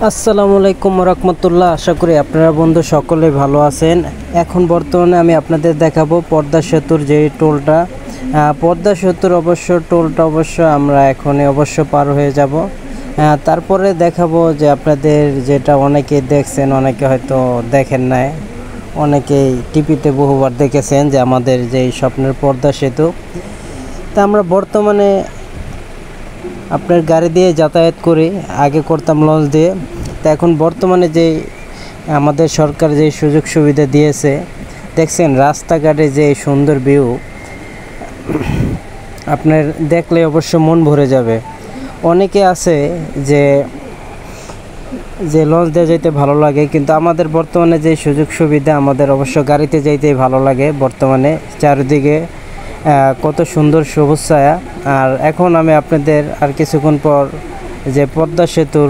আসসালামু আলাইকুম রহমতুল্লাহ। আশা করি আপনারা বন্ধু সকলে ভালো আছেন। এখন বর্তমানে আমি আপনাদের দেখাবো পদ্মা সেতুর যে টোলটা। পদ্মা সেতুর টোলটা আমরা এখনই পার হয়ে যাব। তারপরে দেখাবো যে আপনাদের যেটা অনেকে দেখছেন, অনেকে হয়তো দেখেন নাই, অনেকেই টিভিতে বহুবার দেখেছেন যে আমাদের যেই স্বপ্নের পদ্মা সেতু। তা আমরা বর্তমানে আপনার গাড়ি দিয়ে যাতায়াত করি, আগে করতাম লঞ্চ দিয়ে। তা এখন বর্তমানে যে আমাদের সরকার যে সুযোগ সুবিধা দিয়েছে, দেখছেন রাস্তাঘাটে যে সুন্দর ভিউ, আপনার দেখলে অবশ্য মন ভরে যাবে। অনেকে আছে যে লঞ্চ দিয়ে যাইতে ভালো লাগে, কিন্তু আমাদের বর্তমানে যে সুযোগ সুবিধা, আমাদের অবশ্য গাড়িতে যাইতেই ভালো লাগে। বর্তমানে চারিদিকে কত সুন্দর সবুজ ছায়া। আর এখন আমি আপনাদের আর কিছুক্ষণ পর যে পদ্মা সেতুর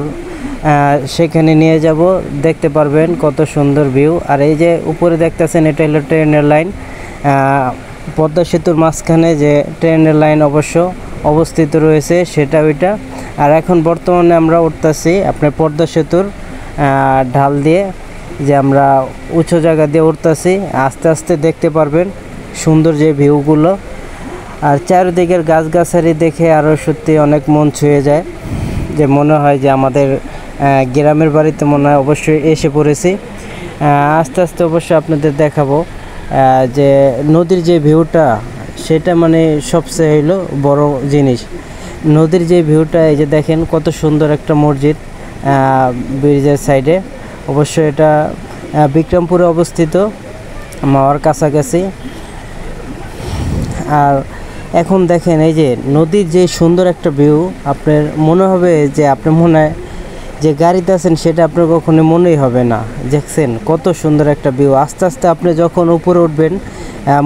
সেখানে নিয়ে যাব, দেখতে পারবেন কত সুন্দর ভিউ। আর এই যে উপরে দেখতেছেন, এটা হলো ট্রেনের লাইন। পদ্মা সেতুর মাঝখানে যে ট্রেনের লাইন অবস্থিত রয়েছে, সেটা ওইটা। আর এখন বর্তমানে আমরা উঠতেছি আপনার পদ্মা সেতুর ঢাল দিয়ে, যে আমরা উঁচু জায়গা দিয়ে উঠতেছি। আস্তে আস্তে দেখতে পারবেন সুন্দর যে ভিউগুলো। আর চারিদিকের গাছগাছালি দেখে আরও সত্যি অনেক মন ছুঁয়ে যায়, যে মনে হয় যে আমাদের গ্রামের বাড়িতে মনে হয় অবশ্যই এসে পড়েছি। আস্তে আস্তে অবশ্যই আপনাদের দেখাবো যে নদীর যে ভিউটা, সেটা মানে সবচেয়ে হলো বড় জিনিস। নদীর যে ভিউটা, এই যে দেখেন কত সুন্দর একটা মসজিদ ব্রিজের সাইডে। অবশ্যই এটা বিক্রমপুরে অবস্থিত, মাওয়ার কাছাকাছি। আর এখন দেখেন এই যে নদীর যে সুন্দর একটা ভিউ, আপনার মনে হবে যে আপনি মনে হয় যে গাড়িতে আছেন, সেটা আপনার কখনো মনেই হবে না। দেখছেন কত সুন্দর একটা ভিউ। আস্তে আস্তে আপনি যখন উপরে উঠবেন,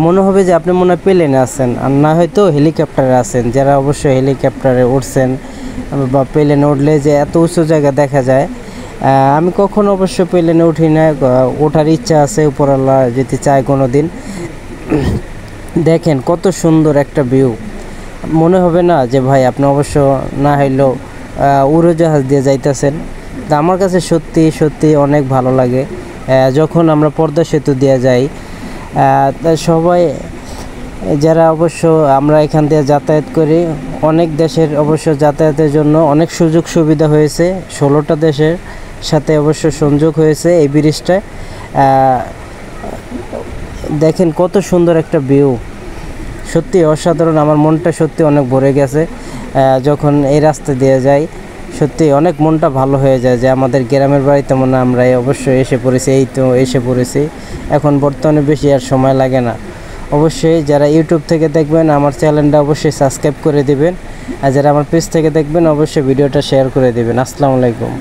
মনে হবে যে আপনি মনে হয় প্লেনে আছেন, আর না হয়তো হেলিকপ্টারে আছেন। যারা অবশ্যই হেলিকপ্টারে উঠছেন বা প্লেনে উঠলে যে এত উঁচু জায়গা দেখা যায়, আমি কখনো অবশ্য প্লেনে উঠি না, ওঠার ইচ্ছা আছে, উপরওয়ালা যদি চায় কোনো দিন। দেখেন কত সুন্দর একটা ভিউ। মনে হবে না যে ভাই আপনি অবশ্য না হইলেও উড়োজাহাজ দিয়ে যাইতেছেন। তা আমার কাছে সত্যি সত্যি অনেক ভালো লাগে যখন আমরা পদ্মা সেতু দিয়ে যাই। সবাই যারা অবশ্য আমরা এখান দিয়ে যাতায়াত করি, অনেক দেশের অবশ্য যাতায়াতের জন্য অনেক সুযোগ সুবিধা হয়েছে। 16টা দেশের সাথে অবশ্য সংযোগ হয়েছে এই ব্রিজটায়। দেখেন কত সুন্দর একটা ভিউ, সত্যি অসাধারণ। আমার মনটা সত্যি অনেক ভরে গেছে যখন এই রাস্তা দিয়ে যাই। সত্যি অনেক মনটা ভালো হয়ে যায় যে আমাদের গ্রামের বাড়িতে মনে আমরা অবশ্যই এসে পড়েছি। এই তো এসে পড়েছি, এখন বর্তমানে বেশি আর সময় লাগে না। অবশ্যই যারা ইউটিউব থেকে দেখবেন, আমার চ্যানেলটা অবশ্যই সাবস্ক্রাইব করে দিবেন। আর যারা আমার পেজ থেকে দেখবেন, অবশ্যই ভিডিওটা শেয়ার করে দিবেন। আসসালামু আলাইকুম।